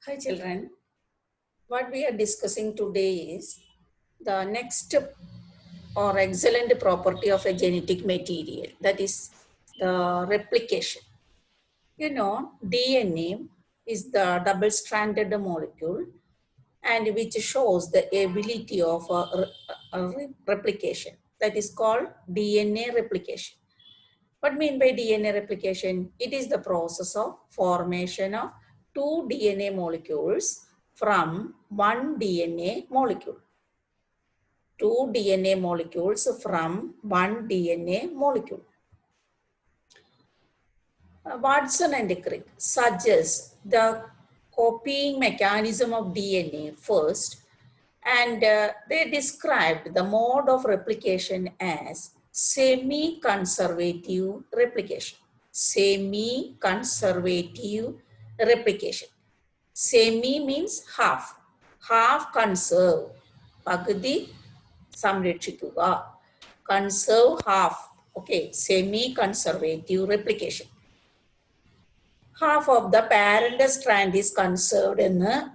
Hi children, what we are discussing today is the next or excellent property of a genetic material, that is the replication. You know, DNA is the double-stranded molecule and which shows the ability of replication. That is called DNA replication. What mean by DNA replication? It is the process of formation of two DNA molecules from one DNA molecule. Two DNA molecules from one DNA molecule. Watson and Crick suggest the copying mechanism of DNA first, and they described the mode of replication as semi-conservative replication. Semi-conservative replication. Semi means half. Half conserve. Pagudi samrakshikuga. Conserve half. Okay, semi-conservative replication. Half of the parent strand is conserved in the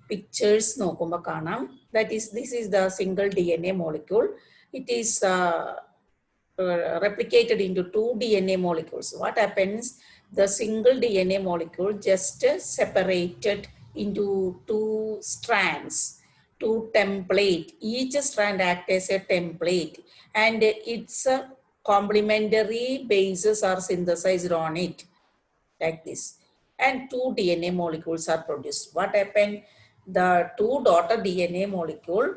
pictures നോക്കുമ്പോൾ കാണാം. That is, this is the single DNA molecule. It is replicated into two DNA molecules. What happens? The single DNA molecule just separated into two strands, two template. Each strand acts as a template, and its complementary bases are synthesized on it. Like this, and two DNA molecules are produced. What happened? The two daughter DNA molecule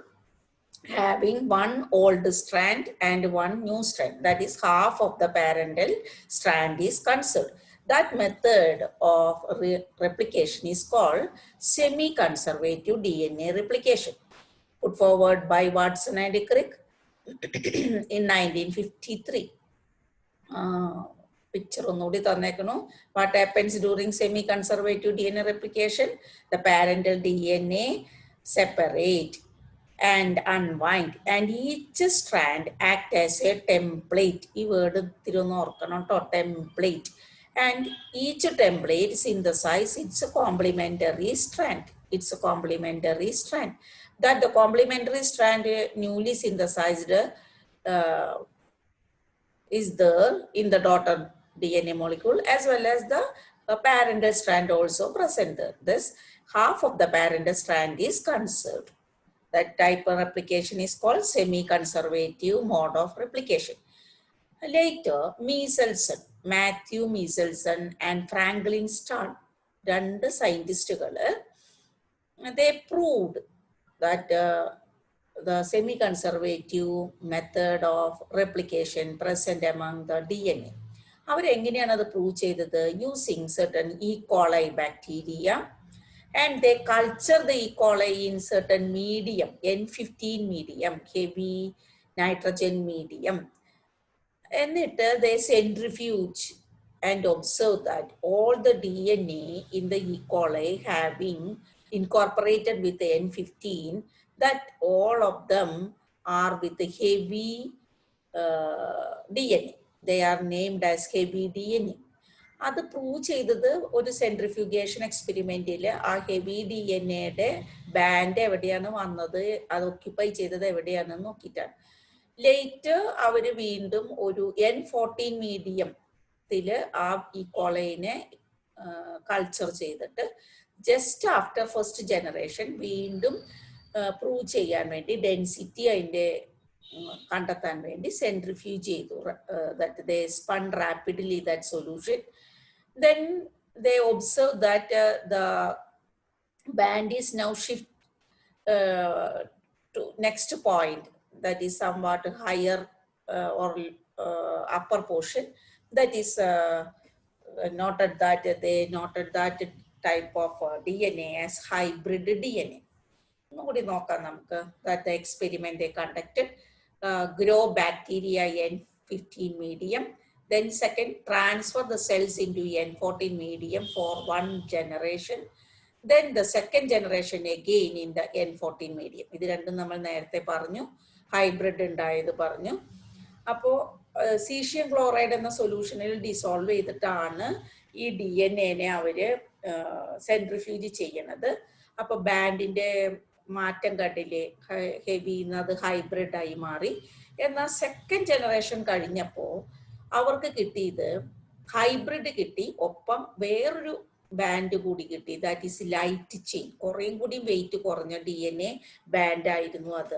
having one old strand and one new strand, that is half of the parental strand is conserved. That method of replication is called semi-conservative DNA replication, put forward by Watson and Crick in 1953. Picture ഒന്നുകൂടി തന്നേക്കണു. What happens during semi-conservative DNA replication? The parental DNA separate and unwind, and each strand act as a template. ഈ word തിരുവന്ന് ഓർക്കണം കേട്ടോ, template. And each template synthesize its complementary strand. It's a complementary strand. That the complementary strand newly synthesized is there in the daughter DNA molecule, as well as the parental strand also present there. This half of the parental strand is conserved. That type of replication is called semi-conservative mode of replication. Later, Michelson, Matthew Michelson and Franklin Starr, two scientists, they proved that the semi-conservative method of replication present among the DNA. അവർ എങ്ങനെയാണ് അത് prove ചെയ്തത്? Using certain E. coli bacteria, and they culture the E. coli in certain medium, N15 medium, heavy nitrogen medium. എന്നിട്ട് they centrifuge and observe that all the DNA in the E. coli having incorporated with the N15, that all of them are with the heavy DNA. They are named as heavy DNA. അത് prove ചെയ്തത് ഒരു centrifugation എക്സ്പെരിമെന്റിൽ ആ heavy DNA band എവിടെയാണ് വന്നത്, അത് occupy ചെയ്തത് എവിടെയാണെന്ന് നോക്കിയിട്ടാണ്. ലേറ്റർ അവർ വീണ്ടും ഒരു N14 മീഡിയത്തിൽ ആ ഈ കോളൈനെ കൾച്ചർ ചെയ്തിട്ട് ജസ്റ്റ് ആഫ്റ്റർ ഫസ്റ്റ് ജനറേഷൻ വീണ്ടും പ്രൂവ് ചെയ്യാൻ വേണ്ടി ഡെൻസിറ്റി അതിൻ്റെ കണ്ടെത്താൻ വേണ്ടി സെൻട്രിഫ്യൂജ് ചെയ്തു. That they spun rapidly that solution. Then they observe that the band is now shift to next point, that is somewhat higher or upper portion. That is noted that they noted that type of DNA as hybrid DNA. Nobody നോക്കാം നമുക്ക്. That the experiment they conducted, grow bacteria N15 medium. Then second, transfer the cells into N14 medium for one generation. Then the second generation again in the N14 medium. ഇത് രണ്ടും നമ്മൾ നേരത്തെ പറഞ്ഞു, hybrid ഉണ്ടായത് പറഞ്ഞു. അപ്പോൾ സീഷ്യം ക്ലോറൈഡ് എന്ന സൊല്യൂഷനിൽ ഡിസോൾവ് ചെയ്തിട്ടാണ് ഈ DNA അവർ സെൻട്രിഫ്യൂജ് ചെയ്യണത്. അപ്പൊ ബാൻഡിന്റെ മാറ്റം കണ്ടില്ലേ, ഹെവിന്ന് അത് ഹൈബ്രിഡ് ആയി മാറി. എന്നാൽ സെക്കൻഡ് ജനറേഷൻ കഴിഞ്ഞപ്പോൾ അവർക്ക് കിട്ടിയത് ഹൈബ്രിഡ് കിട്ടി, ഒപ്പം വേറൊരു ബാൻഡ് കൂടി കിട്ടി, ദാറ്റ് ഈസ് ലൈറ്റ് ചെയിൻ, കുറേയും കൂടി വെയിറ്റ് കുറഞ്ഞ DNA ബാൻഡ് ആയിരുന്നു അത്.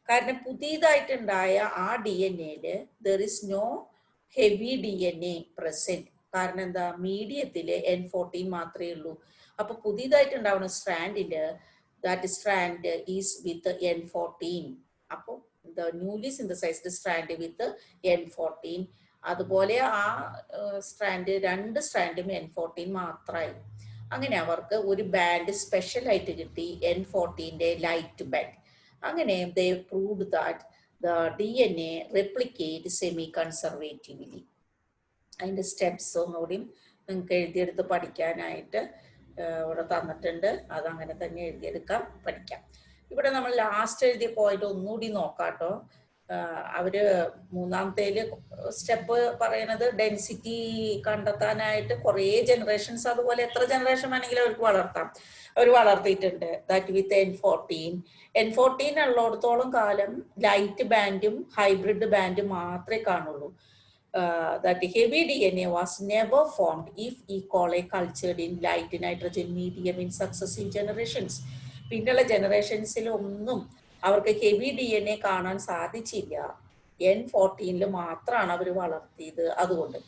കാരണം പുതിയതായിട്ടുണ്ടായ ആ DNA-ല് there is no heavy DNA present. കാരണം എന്താ, മീഡിയത്തില് N14 മാത്രമേ ഉള്ളൂ. അപ്പൊ പുതിയതായിട്ടുണ്ടാവുന്ന സ്ട്രാൻഡില് that strand is with N14. അപ്പൊ the newly synthesized strand with N14. അതുപോലെ ആ സ്ട്രാൻഡ്, രണ്ട് സ്ട്രാൻഡും N14 മാത്രമായി. അങ്ങനെ അവർക്ക് ഒരു ബാൻഡ് സ്പെഷ്യൽ ആയിട്ട് കിട്ടി, N14-ന്റെ ലൈറ്റ് ബാൻഡ്. അങ്ങനെ they proved that the DNA replicate semi conservatively. അതിന്റെ സ്റ്റെപ്സ് ഒന്നുകൂടി നിങ്ങൾക്ക് എഴുതിയെടുത്ത് പഠിക്കാനായിട്ട് ഇവിടെ തന്നിട്ടുണ്ട്. അതങ്ങനെ തന്നെ എഴുതിയെടുക്കാം, പഠിക്കാം. ഇവിടെ നമ്മൾ ലാസ്റ്റ് എഴുതിയ പോയിന്റ് ഒന്നുകൂടി നോക്കാട്ടോ. അവര് മൂന്നാമത്തേല് സ്റ്റെപ്പ് പറയുന്നത് ഡെൻസിറ്റി കണ്ടെത്താനായിട്ട് കുറേ ജനറേഷൻസ്, അതുപോലെ എത്ര ജനറേഷൻ വേണമെങ്കിലും അവർക്ക് വളർത്താം. അവർ വളർത്തിയിട്ടുണ്ട്. ദാറ്റ് വിത്ത് N14 ഉള്ളിടത്തോളം കാലം ലൈറ്റ് ബാൻഡും ഹൈബ്രിഡ് ബാൻഡും മാത്രമേ കാണുള്ളൂ. That heavy DNA was never formed if E. coli cultured in light nitrogen medium in successive generations. പിന്നുള്ള ജനറേഷൻസിൽ ഒന്നും അവർക്ക് ഹെവി DNA കാണാൻ സാധിച്ചില്ല. N14 മാത്രമാണ് അവർ വളർത്തിയത്. അതുകൊണ്ട്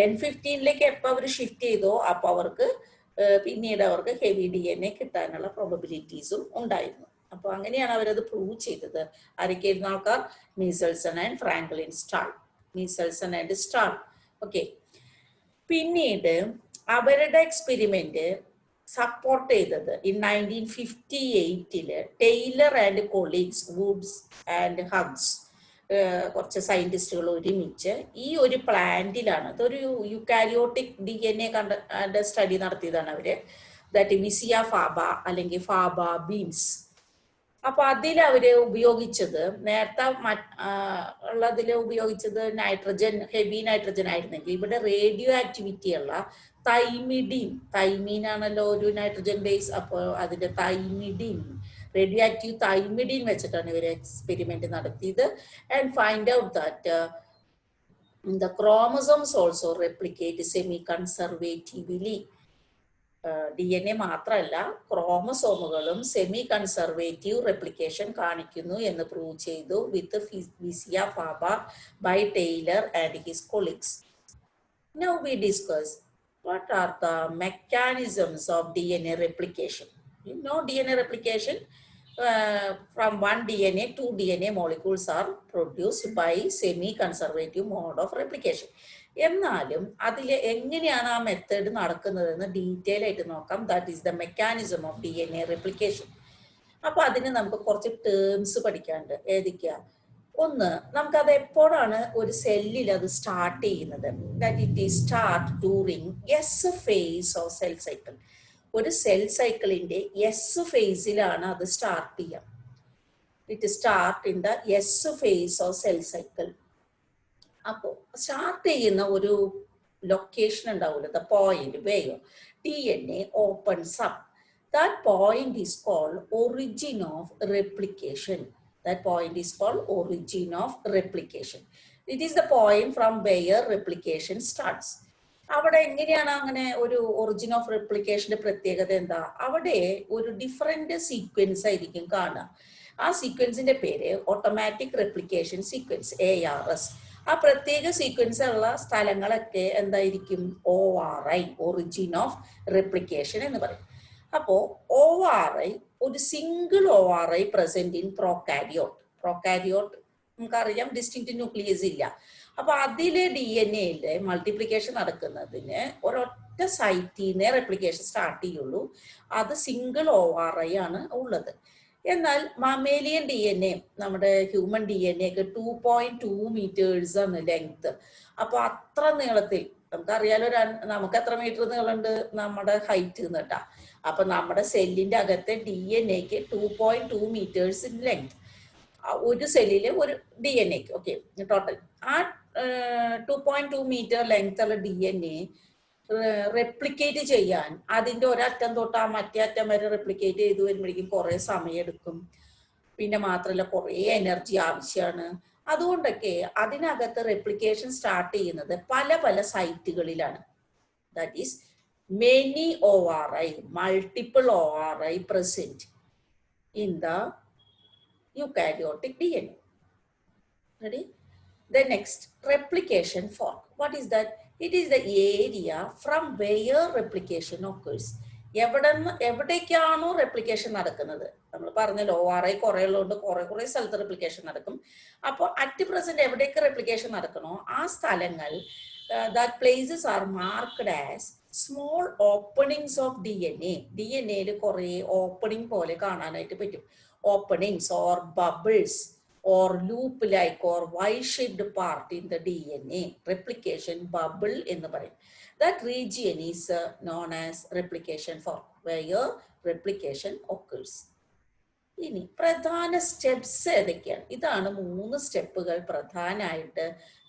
N15 എപ്പോൾ അവർ ഷിഫ്റ്റ് ചെയ്തോ അപ്പോൾ അവർക്ക് പിന്നീട് അവർക്ക് ഹെവി DNA കിട്ടാനുള്ള പ്രോബബിലിറ്റീസും ഉണ്ടായിരുന്നു. അപ്പോൾ അങ്ങനെയാണ് അവരത് പ്രൂവ് ചെയ്തത്. ആരൊക്കെയായിരുന്ന ആൾക്കാർ? Meselson and Franklin Stahl. Meselson and Stahl. Okay. പിന്നീട് അവരുടെ എക്സ്പെരിമെന്റ് സപ്പോർട്ട് ചെയ്തത് in 1958 Taylor and colleagues, Woods and Hughes, കുറച്ച് സയന്റിസ്റ്റുകൾ ഒരുമിച്ച് ഈ ഒരു പ്ലാന്റിലാണ്, അതൊരു യുക്കാരിയോട്ടിക് DNA കണ്ട സ്റ്റഡി നടത്തിയതാണ് അവര്. ദാറ്റ് വിസിയ ഫാബ അല്ലെങ്കിൽ ഫാബ ബീൻസ്. അപ്പൊ അതിൽ അവര് ഉപയോഗിച്ചത്, നേരത്തെ ഉള്ളതിൽ ഉപയോഗിച്ചത് നൈട്രജൻ, ഹെവി നൈട്രജൻ ആയിരുന്നെങ്കിൽ ഇവിടെ റേഡിയോ ആക്ടിവിറ്റി ഉള്ള തൈമീൻ ആണല്ലോ ഒരു നൈട്രജൻ ബേസ്. അപ്പോൾ അതിന്റെ റേഡിയോ ആക്റ്റീവ് തൈമിഡിൻ വെച്ചിട്ടാണ് ഇവർ എക്സ്പെരിമെന്റ് നടത്തിയത്. And find out that the chromosomes also replicate semi conservatively. DNA മാത്രമല്ല, ക്രോമസോമുകളും സെമി കൺസർവേറ്റീവ് റെപ്ലിക്കേഷൻ കാണിക്കുന്നു എന്ന് പ്രൂവ് ചെയ്തു with Vicia faba by Taylor and his colleagues. Now we discuss what are the mechanisms of DNA replication. You know DNA replication, from one DNA, 2 DNA molecules are produced by semi-conservative mode of replication. എന്നാലും അതിൽ എങ്ങനെയാണ് ആ method നടക്കുന്നതെന്ന് detail ആയിട്ട് നോക്കാം. That is the mechanism of DNA replication. അപ്പൊ അതിന് നമുക്ക് കുറച്ച് ടേംസ് പഠിക്കാനുണ്ട്. ഏതൊക്കെയാ? ഒന്ന്, നമുക്കത് എപ്പോഴാണ് ഒരു സെല്ലിൽ അത് സ്റ്റാർട്ട് ചെയ്യുന്നത്? That it is start during S phase of cell cycle. ഒരു സെൽ സൈക്കിളിന്റെ എസ് ഫേസിലാണ് അത് സ്റ്റാർട്ട് ചെയ്യുക. It start in the S phase of cell cycle. അപ്പോൾ സ്റ്റാർട്ട് ചെയ്യുന്ന ഒരു ലൊക്കേഷൻ ഉണ്ടാവില്ല, the point where DNA opens up. That point is called origin of replication. That point is called origin of replication. It is the point from where replication starts. അവിടെ എങ്ങനെയാണ് അങ്ങനെ ഒരു origin of റെപ്ലിക്കേഷന്റെ പ്രത്യേകത എന്താ? അവിടെ ഒരു different sequence ആയിരിക്കും കാണുക. ആ സീക്വൻസിന്റെ പേര് ഓട്ടോമാറ്റിക് റെപ്ലിക്കേഷൻ സീക്വൻസ്, ARS. ആ പ്രത്യേക സീക്വൻസ് ഉള്ള സ്ഥലങ്ങളൊക്കെ എന്തായിരിക്കും? ORI, ഒറിജിൻ ഓഫ് റെപ്ലിക്കേഷൻ എന്ന് പറയും. അപ്പോ ORI, ഒരു single ORI present in prokaryote നമുക്കറിയാം ഡിസ്റ്റിങ്ക്റ്റ് ന്യൂക്ലിയസ് ഇല്ല. അപ്പൊ അതിലെ DNA മൾട്ടിപ്ലിക്കേഷൻ നടക്കുന്നതിന് ഒരൊറ്റ സൈറ്റിൽ നിന്നേ റെപ്ലിക്കേഷൻ സ്റ്റാർട്ട് ചെയ്യുള്ളൂ. അത് സിംഗിൾ ORI ആണ് ഉള്ളത്. എന്നാൽ മമേലിയൻ DNA, നമ്മുടെ ഹ്യൂമൻ DNA ഒക്കെ 2.2 meters ആണ് ലെങ്ത്. അപ്പൊ അത്ര നീളത്തിൽ നമുക്കറിയാലോ, നമുക്ക് എത്ര മീറ്റർ നീളമുണ്ട്? നമ്മുടെ ഹൈറ്റ് എന്നിട്ടാ. അപ്പൊ നമ്മുടെ സെല്ലിന്റെ അകത്തെ DNAക്ക് 2.2 meters ലെങ്ത്, ഒരു സെല്ലില് ഒരു DNAക്ക്. ഓക്കെ, ടോട്ടൽ ആ 2.2 meter ലെങ്ത് ഉള്ള DNA റെപ്ലിക്കേറ്റ് ചെയ്യാൻ അതിൻ്റെ ഒരറ്റം തൊട്ട് ആ മറ്റേ അറ്റം വരെ റെപ്ലിക്കേറ്റ് ചെയ്ത് വരുമ്പോഴേക്കും കുറേ സമയമെടുക്കും. പിന്നെ മാത്രമല്ല കുറേ എനർജി ആവശ്യമാണ്. അതുകൊണ്ടൊക്കെ അതിനകത്ത് റെപ്ലിക്കേഷൻ സ്റ്റാർട്ട് ചെയ്യുന്നത് പല പല സൈറ്റുകളിലാണ്. That is many ORI, multiple ORI present in the eukaryotic DNA. Ready? The next, replication fork. What is that? It is the area from where replication occurs. എവിടേക്കാണോ റെപ്ലിക്കേഷൻ നടക്കുന്നത്, നമ്മൾ പറഞ്ഞല്ലോ ORI കുറേ ഉള്ളതുകൊണ്ട് കുറേ സ്ഥലത്ത് റെപ്ലിക്കേഷൻ നടക്കും. അപ്പോൾ അറ്റ് പ്രസന്റ് എവിടേക്ക് റെപ്ലിക്കേഷൻ നടക്കണോ ആ സ്ഥലങ്ങൾ that places are marked as small openings of DNA. DNAയിൽ കുറേ ഓപ്പണിംഗ് പോലെ കാണാനായിട്ട് പറ്റും. Openings or bubbles or loop-like or Y-shaped part in the DNA. Replication bubble എന്ന് പറയും. That region is known as replication fork, where replication occurs. ഇനി പ്രധാന steps ഏതൊക്കെയാണ്? ഇതാണ് 3 സ്റ്റെപ്പുകൾ പ്രധാനമായിട്ട്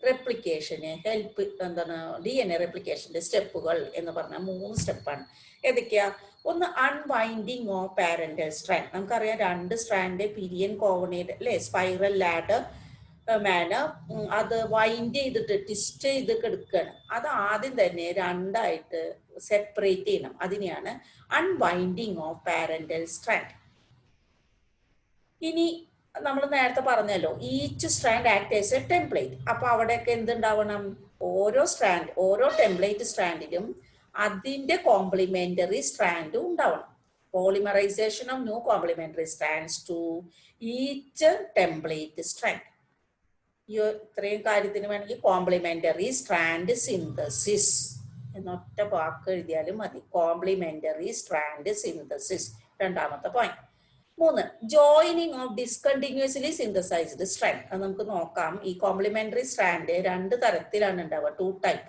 റെപ്ലിക്കേഷന് ഹെൽപ്പ്, എന്താണ് DNA റെപ്ലിക്കേഷൻ്റെ സ്റ്റെപ്പുകൾ എന്ന് പറഞ്ഞാൽ 3 സ്റ്റെപ്പാണ്. ഏതൊക്കെയാ? ഒന്ന്, അൺവൈൻഡിങ് ഓഫ് പാരന്റൽ സ്ട്രാൻഡ്. നമുക്കറിയാം 2 സ്ട്രാൻഡ് പിരിയൻ കോർഡിനേറ്റ് അല്ലെ സ്പൈറൽ ലാഡർ മാനർ, അത് വൈൻഡ് ചെയ്തിട്ട് ട്വിസ്റ്റ് ചെയ്ത് എടുക്കുകയാണ്. അത് ആദ്യം തന്നെ 2ആയിട്ട് സെപ്പറേറ്റ് ചെയ്യണം. അതിനെയാണ് അൺവൈൻഡിങ് ഓഫ് പാരന്റൽ സ്ട്രാൻഡ്. ഇനി നമ്മൾ നേരത്തെ പറഞ്ഞല്ലോ each strand act as A template. അപ്പൊ അവിടെയൊക്കെ എന്തുണ്ടാവണം? ഓരോ ടെംപ്ലേറ്റ് സ്ട്രാൻഡിലും അതിന്റെ കോംപ്ലിമെന്ററി സ്ട്രാൻഡും ഉണ്ടാവണം. Polymerization of new complementary strands to each template strand. ഈ ഇത്രയും കാര്യത്തിന് വേണമെങ്കിൽ കോംപ്ലിമെന്ററി സ്ട്രാൻഡ് സിന്തസിസ് എന്നൊറ്റ വാക്ക് എഴുതിയാലും മതി. കോംപ്ലിമെന്ററി സ്ട്രാൻഡ് സിന്തസിസ് രണ്ടാമത്തെ point. 3, joining of discontinuously synthesized strand. അത് നമുക്ക് നോക്കാം. ഈ കോംപ്ലിമെന്ററി സ്ട്രാൻഡ് 2 തരത്തിലാണ് ഉണ്ടാവുക, 2 ടൈപ്പ്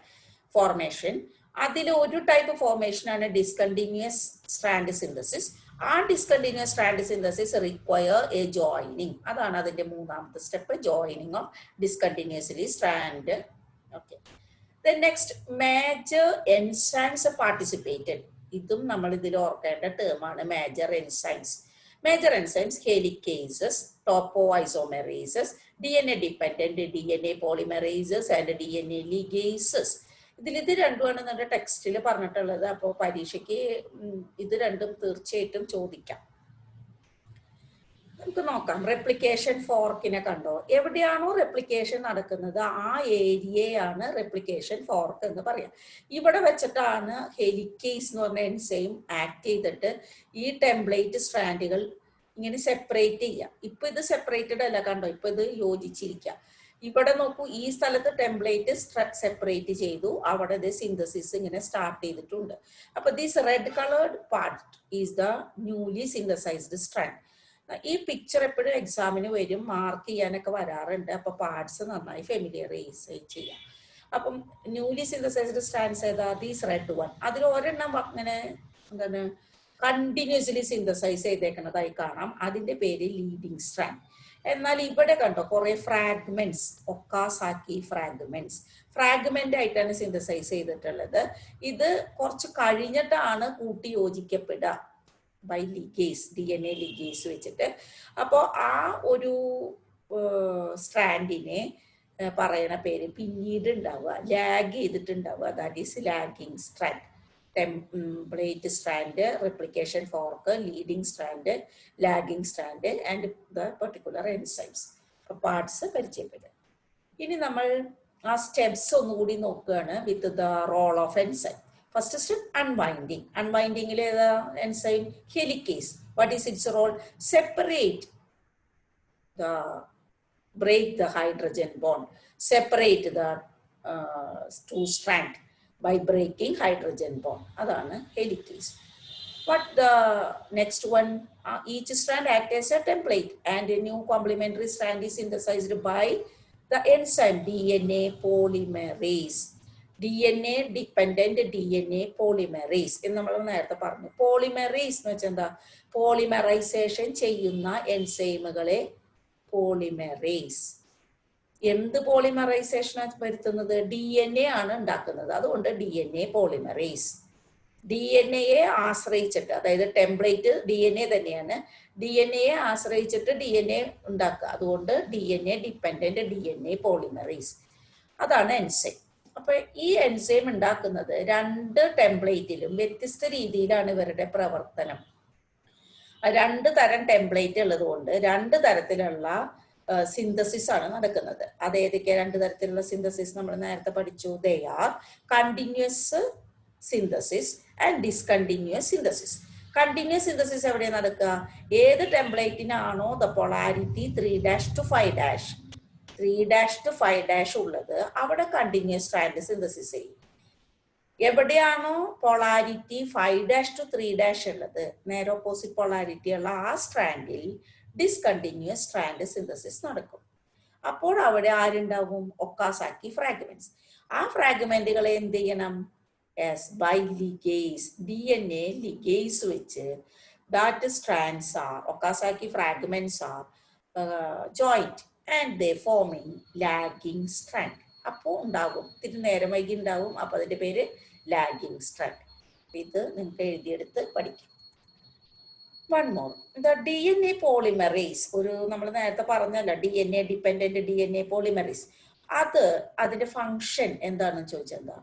ഫോർമേഷൻ. അതിൽ ഒരു ടൈപ്പ് ഫോർമേഷൻ ആണ് ഡിസ്കണ്ടിന്യൂസ് സ്ട്രാൻഡ് സിന്തസിസ്. ആ discontinuous strand synthesis require a joining. അതാണ് അതിന്റെ 3ാമത്തെ step, joining of discontinuously strand. Okay. Then next, major enzymes participated. ഇതും നമ്മൾ ഇതിൽ ഓർക്കേണ്ട ടേമാണ്, major enzymes. Major enzymes, helicases, topoisomerases, DNA-dependent DNA polymerases and DNA ligases. ഇത് രണ്ടുമാണ് നമ്മുടെ ടെക്സ്റ്റിൽ പറഞ്ഞിട്ടുള്ളത്. അപ്പോൾ പരീക്ഷയ്ക്ക് ഇത് രണ്ടും തീർച്ചയായിട്ടും ചോദിക്കാം. നമുക്ക് നോക്കാം. റെപ്ലിക്കേഷൻ ഫോർക്കിനെ കണ്ടോ? എവിടെയാണോ റെപ്ലിക്കേഷൻ നടക്കുന്നത് ആ ഏരിയയാണ് റെപ്ലിക്കേഷൻ ഫോർക്ക് എന്ന് പറയാം. ഇവിടെ വെച്ചിട്ടാണ് ഹെലിക്കേസ് എന്ന് പറഞ്ഞ എൻസൈം ആക്ട് ചെയ്തിട്ട് ഈ ടെംപ്ലേറ്റ് സ്ട്രാൻഡുകൾ ഇങ്ങനെ സെപ്പറേറ്റ് ചെയ്യാം. ഇപ്പൊ ഇത് സെപ്പറേറ്റഡ് അല്ല, കണ്ടോ? ഇപ്പൊ ഇത് യോജിച്ചിരിക്കുക. ഇവിടെ നോക്കൂ, ഈ സ്ഥലത്ത് ടെംപ്ലേറ്റ് സെപ്പറേറ്റ് ചെയ്തു, അവിടെ ഇത് സിന്തസിസ് ഇങ്ങനെ സ്റ്റാർട്ട് ചെയ്തിട്ടുണ്ട്. അപ്പൊ this red coloured part is the newly synthesized strand. ഈ പിക്ചർ എപ്പോഴും എക്സാമിന് വരും, മാർക്ക് ചെയ്യാനൊക്കെ വരാറുണ്ട്. അപ്പൊ പാർട്സ് നന്നായി ഫെമിലിയറൈസ് ചെയ്യാം. അപ്പം ന്യൂലി സിന്തസൈസ്ഡ് സ്ട്രാൻഡ്സ് ഏതാ? These red one. അതിൽ ഒരെണ്ണം അങ്ങനെ എന്താണ് കണ്ടിന്യൂസ്ലി സിന്തസൈസ് ചെയ്തേക്കുന്നതായി കാണാം. അതിന്റെ പേര് ലീഡിങ് സ്ട്രാൻഡ്. എന്നാൽ ഇവിടെ കണ്ടോ കുറെ ഫ്രാഗ്മെന്റ്സ്, ഒക്കാസാക്കി ഫ്രാഗ്മെന്റ് ആയിട്ടാണ് സിന്തസൈസ് ചെയ്തിട്ടുള്ളത്. ഇത് കുറച്ച് കഴിഞ്ഞിട്ടാണ് കൂട്ടി യോജിക്കപ്പെടുക ബൈ ലിഗേസ്, DNA ലിഗേസ് വെച്ചിട്ട്. അപ്പോൾ ആ ഒരു സ്ട്രാൻഡിനെ പറയണ പേര് പിന്നീട് ഉണ്ടാവുക, ലാഗ് ചെയ്തിട്ടുണ്ടാവുക. That is lagging strand. Template strand, replication fork, leading strand, lagging strand and the particular enzymes. Parts പരിചയപ്പെടുക. ഇനി നമ്മൾ ആ സ്റ്റെപ്സ് ഒന്നുകൂടി നോക്കുകയാണ് with the role of enzyme. First step, unwinding. Unwinding is the enzyme helicase. What is its role? Break the hydrogen bond. Separate the 2 strands by breaking hydrogen bond. That's helicase. What the next one? Each strand acts as a template, and a new complementary strand is synthesized by the enzyme DNA polymerase. DNA dependent DNA polymerase എന്ന് നമ്മൾ നേരത്തെ പറഞ്ഞു. Polymerase എന്ന് വെച്ചാൽ എന്താ? Polymerisation ചെയ്യുന്ന എൻസൈമുകളെ polymerase. എന്ത് polymerisation വരുത്തുന്നത്? DNA ആണ് ഉണ്ടാക്കുന്നത്. അതുകൊണ്ട് DNA പോളിമറൈസ്. DNA ആശ്രയിച്ചിട്ട്, അതായത് ടെംപ്ലേറ്റ് DNA തന്നെയാണ്, DNA ആശ്രയിച്ചിട്ട് DNA ഉണ്ടാക്കുക. അതുകൊണ്ട് DNA ഡിപ്പെൻഡന്റ് DNA പോളിമറൈസ്. അതാണ് എൻസൈം. അപ്പൊ ഈ എൻസൈം ഉണ്ടാക്കുന്നത് രണ്ട് ടെംപ്ലേറ്റിലും വ്യത്യസ്ത രീതിയിലാണ് ഇവരുടെ പ്രവർത്തനം. രണ്ട് തരം ടെംപ്ലേറ്റ് ഉള്ളത് കൊണ്ട് രണ്ട് തരത്തിലുള്ള സിന്തസിസ് ആണ് നടക്കുന്നത്. അത് ഏതൊക്കെയാ രണ്ട് തരത്തിലുള്ള സിന്തസിസ്? നമ്മൾ നേരത്തെ പഠിച്ചു. They are continuous synthesis and discontinuous synthesis. Continuous synthesis എവിടെയാണ് നടക്കുക? ഏത് ടെംപ്ലേറ്റിനാണോ ദ പൊളാരിറ്റി 3' to 5', 3' to 5' ഉള്ളത് അവിടെ കണ്ടിന്യൂസ് സ്ട്രാൻഡ് സിന്തസിസ് ചെയ്യും. എവിടെയാണോ പൊളാരിറ്റി 5' to 3' ഉള്ളത്, നേരെ ഓപ്പോസിറ്റ് പൊളാരിറ്റി ഉള്ള ആ സ്ട്രാൻഡിൽ ഡിസ്കണ്ടിന്യൂസ് സ്ട്രാൻഡ് സിന്തസിസ് നടക്കും. അപ്പോൾ അവിടെ ആരുണ്ടാവും? ഒക്കാസാക്കി ഫ്രാഗ്മെന്റ്സ്. ആ ഫ്രാഗ്മെന്റുകളെ എന്ത് ചെയ്യണം? ബൈ ലിഗേസ്, DNA ലിഗേസ് വെച്ച് that strands are, Okazaki fragments are joined and they forming lagging strand. അപ്പോൾ ഉണ്ടാകും, ഇത്തിരി നേരം വൈകി ഉണ്ടാകും. അപ്പൊ അതിന്റെ പേര് ലാഗിങ് സ്ട്രാൻഡ്. ഇത് നിങ്ങൾക്ക് എഴുതിയെടുത്ത് പഠിക്കാം. One more, the DNA polymerase. ഒരു നമ്മൾ നേരത്തെ പറഞ്ഞല്ലോ DNA ഡിപ്പെൻഡന്റ് DNA പോളിമറേസ്. അത് അതിന്റെ ഫങ്ഷൻ എന്താണെന്ന് ചോദിച്ചെന്താ?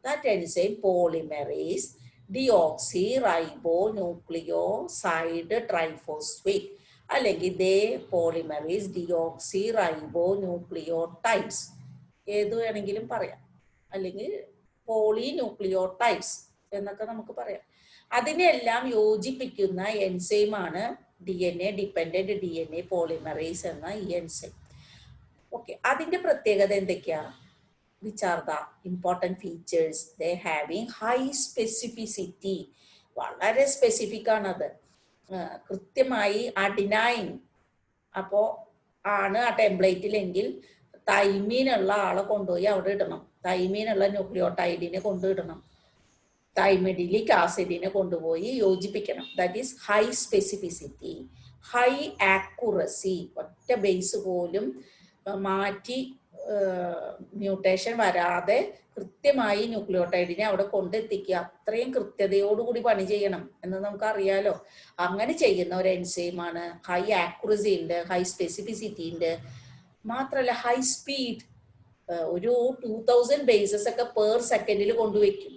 That enzyme polymerase deoxyribonucleoside triphosphate അല്ലെങ്കിൽ ദേ പോളിമറേസ് deoxyribonucleotides, ഏത് വേണമെങ്കിലും പറയാം, അല്ലെങ്കിൽ പോളിന്യൂക്ലിയോടൈഡ്സ് എന്നൊക്കെ നമുക്ക് പറയാം. അതിനെല്ലാം യോജിപ്പിക്കുന്ന എൻസൈമാണ് DNA ഡിപ്പെൻഡന്റ് DNA പോളിമറേസ് എന്ന ഈ എൻസൈം. ഓക്കെ, അതിന്റെ പ്രത്യേകത എന്തൊക്കെയാ? Which are the important features? They having high specificity. വളരെ സ്പെസിഫിക് ആണത്. കൃത്യമായി അഡിനൈൻ അപ്പോ ആണ് ആ ടെംപ്ലേറ്റിലെങ്കിൽ തൈമീനുള്ള ആളെ കൊണ്ടുപോയി അവിടെ ഇടണം. തൈമീനുള്ള ന്യൂക്ലിയോടൈഡിനെ കൊണ്ടിടണം. തൈമിഡിലിക് ആസിഡിനെ കൊണ്ടുപോയി യോജിപ്പിക്കണം. That is high specificity, high accuracy. ഒറ്റ ബേസ് പോലും മാറ്റി മ്യൂട്ടേഷൻ വരാതെ കൃത്യമായി ന്യൂക്ലിയോടൈഡിനെ അവിടെ കൊണ്ടെത്തിക്കുക. അത്രയും കൃത്യതയോടുകൂടി പണി ചെയ്യണം എന്ന് നമുക്കറിയാലോ. അങ്ങനെ ചെയ്യുന്ന ഒരു എൻസൈമാണ്. ഹൈ ആക്യുറസി ഉണ്ട്, ഹൈ സ്പെസിഫിസിറ്റി ഉണ്ട്, മാത്രമല്ല ഹൈ സ്പീഡ്. ഒരു 2000 ബേസസ് ഒക്കെ പെർ സെക്കൻഡിൽ കൊണ്ടുവയ്ക്കും.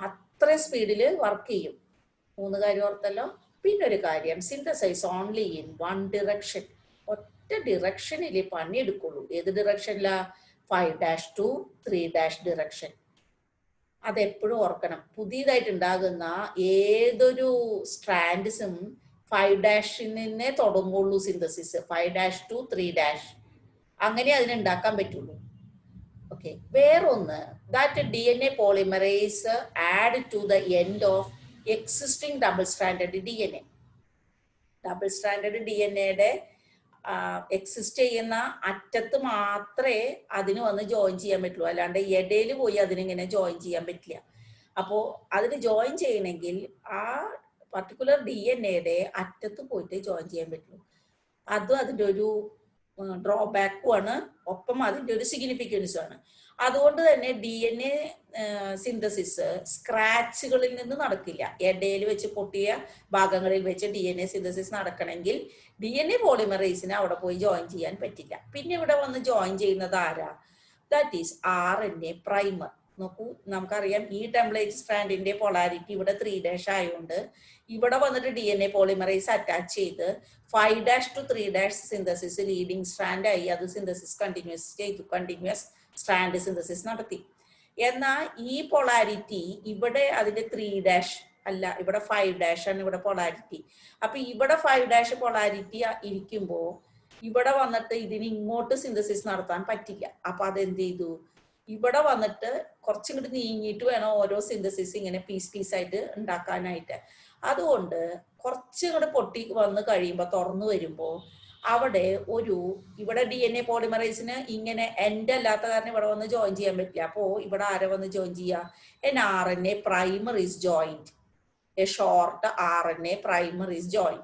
അത്ര സ്പീഡിൽ വർക്ക് ചെയ്യും. 3 കാര്യം ഓർത്തല്ലോ. പിന്നെ ഒരു കാര്യം, synthesize only in one direction. ഡിറക്ഷനിൽ പണിയെടുക്കുള്ളൂ. ഏത് ഡിറക്ഷനിലാ? 5' to 3' ഡിറക്ഷൻ. അതെപ്പോഴും ഓർക്കണം. പുതിയതായിട്ട് ഉണ്ടാകുന്ന ഏതൊരു സ്ട്രാൻഡ്സും 5' തുടങ്ങുള്ളൂ സിന്തസിസ്. 5' to 3', അങ്ങനെ അതിനുണ്ടാക്കാൻ പറ്റുള്ളൂ. ഓക്കെ, വേറൊന്ന്, that DNA polymerase add to the end of existing double standard DNA. Double standard DNAയുടെ എക്സിസ്റ്റ് ചെയ്യുന്ന അറ്റത്ത് മാത്രമേ അതിന് വന്ന് ജോയിൻ ചെയ്യാൻ പറ്റുള്ളൂ. അല്ലാണ്ട് ഇടയിൽ പോയി അതിനിങ്ങനെ ജോയിൻ ചെയ്യാൻ പറ്റില്ല. അപ്പോൾ അതിന് ജോയിൻ ചെയ്യണമെങ്കിൽ ആ പർട്ടിക്കുലർ DNAയുടെ അറ്റത്ത് പോയിട്ട് ജോയിൻ ചെയ്യാൻ പറ്റുള്ളൂ. അതും അതിൻ്റെ ഒരു ഡ്രോബാക്കും ആണ്, ഒപ്പം അതിൻ്റെ ഒരു സിഗ്നിഫിക്കൻസും ആണ്. അതുകൊണ്ട് തന്നെ DNA സിന്തസിസ് സ്ക്രാച്ചുകളിൽ നിന്ന് നടക്കില്ല. ഇടയിൽ വെച്ച് പൊട്ടിയ ഭാഗങ്ങളിൽ വെച്ച് DNA സിന്തസിസ് നടക്കണമെങ്കിൽ DNA പോളിമറേസിന് അവിടെ പോയി ജോയിൻ ചെയ്യാൻ പറ്റില്ല. പിന്നെ ഇവിടെ വന്ന് ജോയിൻ ചെയ്യുന്നത് ആരാ? That is RNA primer. നോക്കൂ, നമുക്കറിയാം ഈ ടെംപ്ലേറ്റ് സ്ട്രാൻഡിന്റെ പൊളാരിറ്റി ഇവിടെ 3' ആയതുകൊണ്ട് ഇവിടെ വന്നിട്ട് DNA പോളിമറേസ് അറ്റാച്ച് ചെയ്ത് 5' to 3' സിന്തസിസ് ലീഡിങ് സ്ട്രാൻഡ് ആയി. അത് സിന്തസിസ് കണ്ടിന്യൂസ് ചെയ്തു, കണ്ടിന്യൂസ് സ്ട്രാൻഡ് സിന്തസിസ് നടത്തി. എന്നാൽ ഈ പൊളാരിറ്റി ഇവിടെ അതിന്റെ 3' അല്ല, ഇവിടെ 5' ആണ് ഇവിടെ പൊളാരിറ്റി. അപ്പൊ ഇവിടെ 5' പൊളാരിറ്റി ഇരിക്കുമ്പോ ഇവിടെ വന്നിട്ട് ഇതിന് ഇങ്ങോട്ട് സിന്തസിസ് നടത്താൻ പറ്റില്ല. അപ്പൊ അതെന്ത് ചെയ്തു? ഇവിടെ വന്നിട്ട് കുറച്ചിങ്ങോട്ട് നീങ്ങിയിട്ട് വേണം ഓരോ സിന്തസിസ് ഇങ്ങനെ പീസ് ആയിട്ട് ഉണ്ടാക്കാനായിട്ട്. അതുകൊണ്ട് കുറച്ചിങ്ങോട്ട് പൊട്ടി വന്ന് കഴിയുമ്പോൾ, തുറന്നു വരുമ്പോ അവിടെ ഇവിടെ DNA പോളിമറൈസിന് ഇങ്ങനെ എൻഡ് അല്ലാത്ത കാരണം ഇവിടെ വന്ന് ജോയിൻ ചെയ്യാൻ പറ്റില്ല. അപ്പോ ഇവിടെ ആരെ വന്ന് ജോയിൻ ചെയ്യാ? RNA primer is joined. A short RNA primer is joined.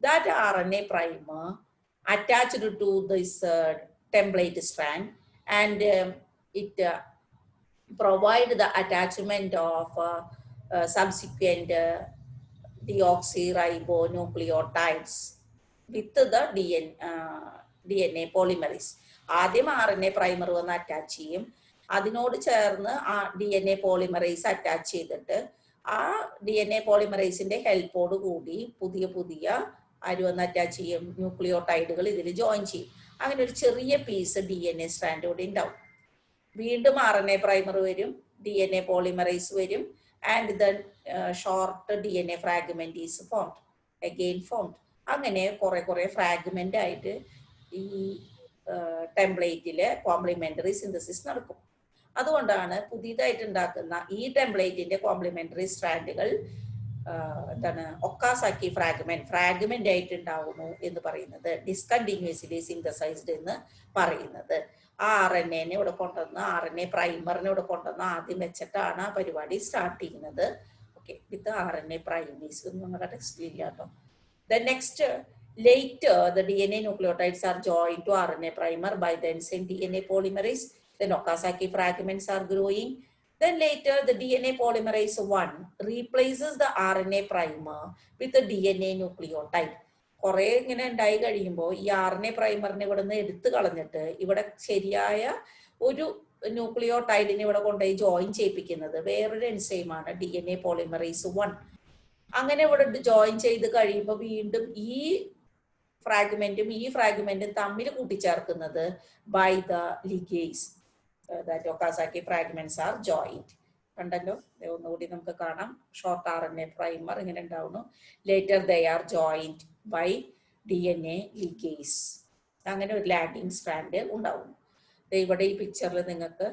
That RNA primer attached to this template strand, and it provide the attachment of subsequent deoxyribonucleotides with the DNA polymerase. ആദ്യം RNA primer വന്ന് attach ചെയ്യും, അതിനോട് ചേർന്ന് ആ DNA polymerise attach ചെയ്തിട്ട് ആ DNA പോളിമറൈസിന്റെ ഹെൽപ്പോട് കൂടി പുതിയ പുതിയ ആര് വന്ന് അറ്റാച്ച് ചെയ്യും, ന്യൂക്ലിയോടൈഡുകൾ ഇതിൽ ജോയിൻ ചെയ്യും. അങ്ങനെ ഒരു ചെറിയ പീസ് DNA സ്ട്രാൻഡ് കൂടി ഉണ്ടാവും. വീണ്ടും RNA പ്രൈമർ വരും, DNA പോളിമറൈസ് വരും, and then short DNA fragment is formed, again formed. അങ്ങനെ കുറെ ഫ്രാഗ്മെന്റ് ആയിട്ട് ഈ ടെംപ്ലേറ്റിലെ കോംപ്ലിമെന്ററി സിന്തസിസ് നടക്കും. അതുകൊണ്ടാണ് പുതിയതായിട്ട് ഉണ്ടാക്കുന്ന ഈ ടെംപ്ലേറ്റിന്റെ കോംപ്ലിമെന്ററി സ്ട്രാൻഡുകൾ എന്താണ് ഒക്കാസാക്കി ഫ്രാഗ്മെന്റ് ആയിട്ട് ഉണ്ടാവുന്നു എന്ന് പറയുന്നത്, ഡിസ്കണ്ടിന്യൂസ്ലി സിന്തസൈസ്ഡ് എന്ന് പറയുന്നത്. ആ RNA ഇവിടെ കൊണ്ടുവന്ന് RNA പ്രൈമറിനെ ഇവിടെ കൊണ്ടുവന്ന് ആദ്യം വെച്ചിട്ടാണ് ആ പരിപാടി സ്റ്റാർട്ട് ചെയ്യുന്നത്. ഓക്കെ, വിത്ത് RNA പ്രൈമേസ് നിങ്ങളുടെ ടെക്സ്റ്റിൽ ഇല്ല കേട്ടോ. Then next, later the DNA nucleotides are joined to RNA primer by the enzyme DNA polymerase. Then Okazaki fragments are growing. Then later the DNA polymerase 1 replaces the RNA primer with the DNA nucleotide. കുറെ ഇങ്ങനെ ഉണ്ടായി കഴിയുമ്പോൾ ഈ RNA പ്രൈമറിനെ ഇവിടെ നിന്ന് എടുത്തു കളഞ്ഞിട്ട് ഇവിടെ ശരിയായ ഒരു ന്യൂക്ലിയോടൈഡിനെ ഇവിടെ കൊണ്ടുപോയി ജോയിൻ ചെയ്യിപ്പിക്കുന്നത് വേറൊരു എൻസൈമാണ് DNA polymerase 1. അങ്ങനെ ഇവിടെ ജോയിൻ ചെയ്ത് കഴിയുമ്പോൾ വീണ്ടും ഈ ഫ്രാഗ്മെന്റും തമ്മിൽ കൂട്ടിച്ചേർക്കുന്നത് by the ligase. That Okazaki fragments are joined. കണ്ടല്ലോ, ഒന്നുകൂടി നമുക്ക് കാണാം. ഷോർട്ട് RNA പ്രൈമർ ഇങ്ങനെ ഉണ്ടാവുന്നു, later they are joined by DNA ligase. അങ്ങനെ ഒരു ലാഗിങ് സ്ട്രാൻഡ് ഉണ്ടാവുന്നു. ഇവിടെ ഈ പിക്ചറിൽ നിങ്ങൾക്ക്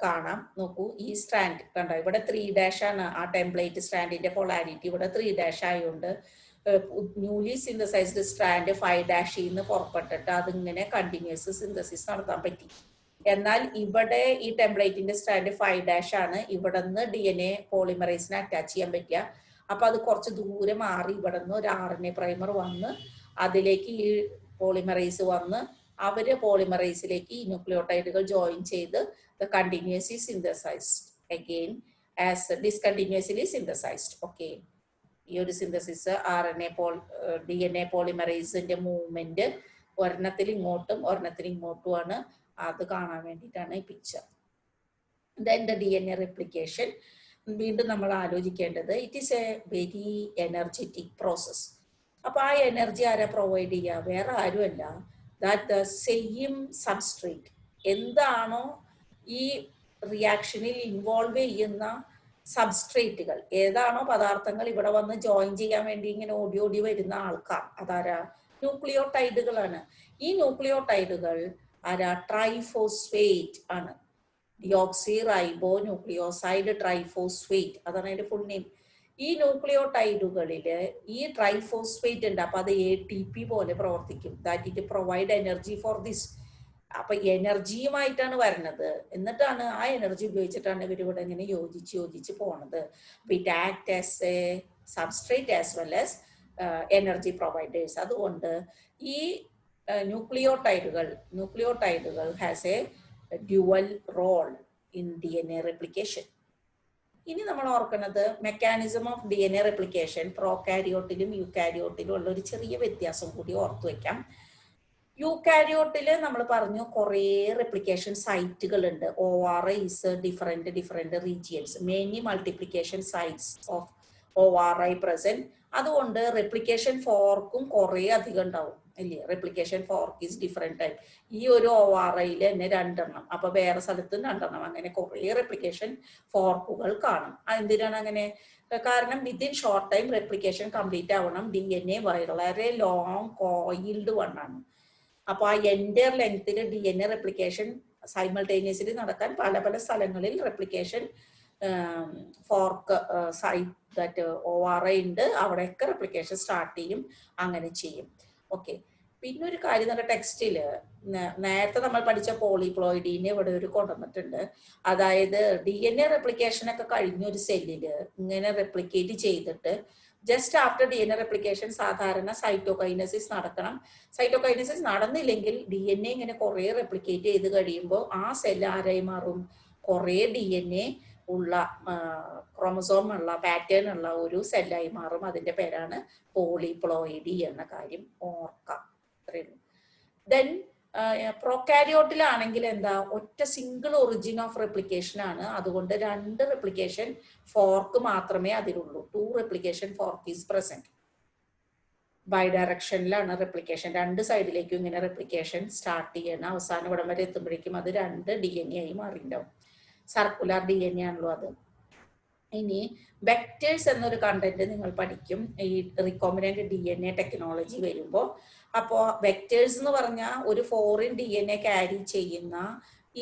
കാണാം. നോക്കൂ, ഈ സ്ട്രാൻഡ് കണ്ടോ, ഇവിടെ 3' ആണ് ആ ടെംപ്ലേറ്റ് സ്ട്രാൻഡിന്റെ പൊളാരിറ്റി. ഇവിടെ 3' ആയതുകൊണ്ട് ന്യൂലി സിന്തസൈസ്ഡ് സ്ട്രാൻഡ് 5' പുറപ്പെട്ടിട്ട് അതിങ്ങനെ കണ്ടിന്യൂസ് സിന്തസിസ് നടത്താൻ പറ്റി. എന്നാൽ ഇവിടെ ഈ ടെംപ്ലേറ്റിന്റെ സ്ട്രാൻഡ് 5' ആണ്. ഇവിടെ നിന്ന് DNA പോളിമറൈസിനെ അറ്റാച്ച് ചെയ്യാൻ പറ്റില്ല. അപ്പൊ അത് കുറച്ച് ദൂരെ മാറി ഇവിടെ നിന്ന് ഒരു RNA പ്രൈമർ വന്ന് അതിലേക്ക് ഈ പോളിമറൈസ് വന്ന് അവര് പോളിമറൈസിലേക്ക് ഈ ന്യൂക്ലിയോടൈഡുകൾ ജോയിൻ ചെയ്ത് the continuously synthesized again as discontinuously synthesized. Okay, ഈ ഒരു സിന്തസിസ് DNA പോളിമറൈസിന്റെ മൂവ്മെന്റ് ഒരെണ്ണത്തിൽ ഇങ്ങോട്ടുമാണ്. അത് കാണാൻ വേണ്ടിയിട്ടാണ് ഈ picture. Then the DNA replication, വീണ്ടും നമ്മൾ ആലോചിക്കേണ്ടത്, it is A very energetic process. അപ്പൊ ആ എനർജി ആരാ പ്രൊവൈഡ് ചെയ്യുക? വേറെ ആരുമല്ല, ദാറ്റ് ദ സെയിം സബ്സ്ട്രേറ്റ് എന്താണോ ഈ റിയാക്ഷനിൽ ഇൻവോൾവ് ചെയ്യുന്ന സബ്സ്ട്രേറ്റുകൾ, ഏതാണോ പദാർത്ഥങ്ങൾ ഇവിടെ വന്ന് ജോയിൻ ചെയ്യാൻ വേണ്ടി ഇങ്ങനെ ഓടി വരുന്ന ആൾക്കാർ, അതാരാ? ന്യൂക്ലിയോടൈഡുകളാണ്. ഈ ന്യൂക്ലിയോടൈഡുകൾ ആരാ? ട്രൈഫോസ്ഫേറ്റ് ആണ്. ഡിയോക്സിറൈബോന്യൂക്ലിയോസൈഡ് ട്രൈഫോസ്ഫേറ്റ്, അതാണ് അതിന്റെ ഫുൾ നെയിം. ഈ ന്യൂക്ലിയോടൈഡുകളില് ഈ ട്രൈഫോസ്ഫേറ്റ് ഉണ്ട്. അപ്പൊ അത് ATP പോലെ പ്രവർത്തിക്കും. That it provide energy for this. അപ്പൊ എനർജിയുമായിട്ടാണ് വരുന്നത്. എന്നിട്ടാണ് ആ എനർജി ഉപയോഗിച്ചിട്ടാണ് ഇവർ ഇവിടെ ഇങ്ങനെ യോജിച്ച് പോണത്. It act as a substrate as well as energy providers. അതുകൊണ്ട് ഈ ന്യൂക്ലിയോടൈഡുകൾ has a dual role in DNA replication. ഇനി നമ്മൾ ഓർക്കുന്നത് മെക്കാനിസം ഓഫ് DNA replication പ്രോകാരിയോട്ടിലും യൂകാരിയോട്ടിലും ഉള്ള ഒരു ചെറിയ വ്യത്യാസം കൂടി ഓർത്തു വെക്കാം. യൂകാരിയോട്ടില് നമ്മൾ പറഞ്ഞു കുറേ റെപ്ലിക്കേഷൻ സൈറ്റുകൾ ഉണ്ട്. ORI is different regions, many multiplication sites of ORI present. അതുകൊണ്ട് റെപ്ലിക്കേഷൻ ഫോർക്കും കുറേ അധികം ഉണ്ടാവും ഇല്ലേ? Replication fork is different type. ഈ ഒരു ORIയിൽ തന്നെ 2 എണ്ണം, അപ്പൊ വേറെ സ്ഥലത്തും 2 എണ്ണം, അങ്ങനെ കുറേ റെപ്ലിക്കേഷൻ ഫോർക്കുകൾ കാണും. എന്തിനാണ് അങ്ങനെ? കാരണം within short time replication complete ആവണം. DNA വളരെ ലോങ് കോയിൽഡ് വണ്ണാണ്. അപ്പൊ ആ എൻഡർ ലെങ്ത്തിൽ DNA റെപ്ലിക്കേഷൻ സൈമൾട്ടേനിയസ്ലി നടക്കാൻ പല സ്ഥലങ്ങളിൽ replication fork site that ORI ഉണ്ട്. അവിടെയൊക്കെ റെപ്ലിക്കേഷൻ സ്റ്റാർട്ട് ചെയ്യും, അങ്ങനെ ചെയ്യും. ഓക്കെ, പിന്നെ ഒരു കാര്യം നമ്മുടെ ടെക്സ്റ്റില് നേരത്തെ നമ്മൾ പഠിച്ച പോളിപ്ലോയിഡീനെ ഇവിടെ ഒരു കൊണ്ടുവന്നിട്ടുണ്ട്. അതായത് DNA റെപ്ലിക്കേഷൻ ഒക്കെ കഴിഞ്ഞ ഒരു സെല്ലില് ഇങ്ങനെ റെപ്ലിക്കേറ്റ് ചെയ്തിട്ട് ജസ്റ്റ് ആഫ്റ്റർ DNA replication സാധാരണ സൈറ്റോകൈനസിസ് നടക്കണം. സൈറ്റോകൈനസിസ് നടന്നില്ലെങ്കിൽ DNA ഇങ്ങനെ കുറെ റെപ്ലിക്കേറ്റ് ചെയ്ത് കഴിയുമ്പോൾ ആ സെൽ ആരായി മാറും? കുറെ DNA ഉള്ള ക്രോമസോം ഉള്ള പാറ്റേൺ ഉള്ള ഒരു സെല്ലായി മാറും. അതിന്റെ പേരാണ് പോളിപ്ലോയിഡി എന്ന കാര്യം ഓർക്കാം. ദെൻ പ്രൊകാരിയോട്ടിലാണെങ്കിൽ എന്താ, ഒറ്റ സിംഗിൾ ഒറിജിൻ ഓഫ് റെപ്ലിക്കേഷൻ ആണ്. അതുകൊണ്ട് 2 റെപ്ലിക്കേഷൻ ഫോർക്ക് മാത്രമേ അതിലുള്ളൂ. 2 റെപ്ലിക്കേഷൻ ഫോർക്ക് ഈസ് പ്രസന്റ്. ബൈ ഡയറക്ഷനിലാണ് റെപ്ലിക്കേഷൻ, 2 സൈഡിലേക്കും ഇങ്ങനെ റെപ്ലിക്കേഷൻ സ്റ്റാർട്ട് ചെയ്യണം. അവസാനം ഇവിടം വരെ എത്തുമ്പോഴേക്കും അത് 2 DNA ആയി മാറിയിട്ടുണ്ടാവും. സർക്കുലർ DNA ആണല്ലോ അത്. ഇനി വെക്ടേഴ്സ് എന്നൊരു കണ്ടന്റ് നിങ്ങൾ പഠിക്കും ഈ റിക്കോമിനന്റ് DNA ടെക്നോളജി വരുമ്പോൾ. അപ്പോൾ വെക്ടേഴ്സ് എന്ന് പറഞ്ഞാൽ ഒരു ഫോറിൻ DNA ക്യാരി ചെയ്യുന്ന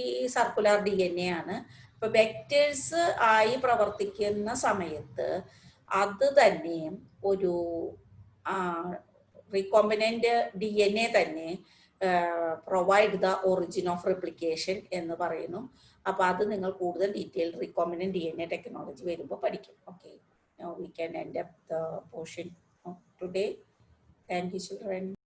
ഈ സർക്കുലർ DNA ആണ്. അപ്പൊ വെക്ടേഴ്സ് ആയി പ്രവർത്തിക്കുന്ന സമയത്ത് അത് തന്നെ ഒരു റിക്കോമിനന്റ് DNA തന്നെ provide the origin of replication എന്ന് പറയുന്നു. അപ്പൊ അത് നിങ്ങൾ കൂടുതൽ ഡീറ്റെയിൽ റിക്കോമിനന്റ് DNA ടെക്നോളജി വരുമ്പോൾ പഠിക്കും. Okay, now we can end up the portion of today. Thank you, children.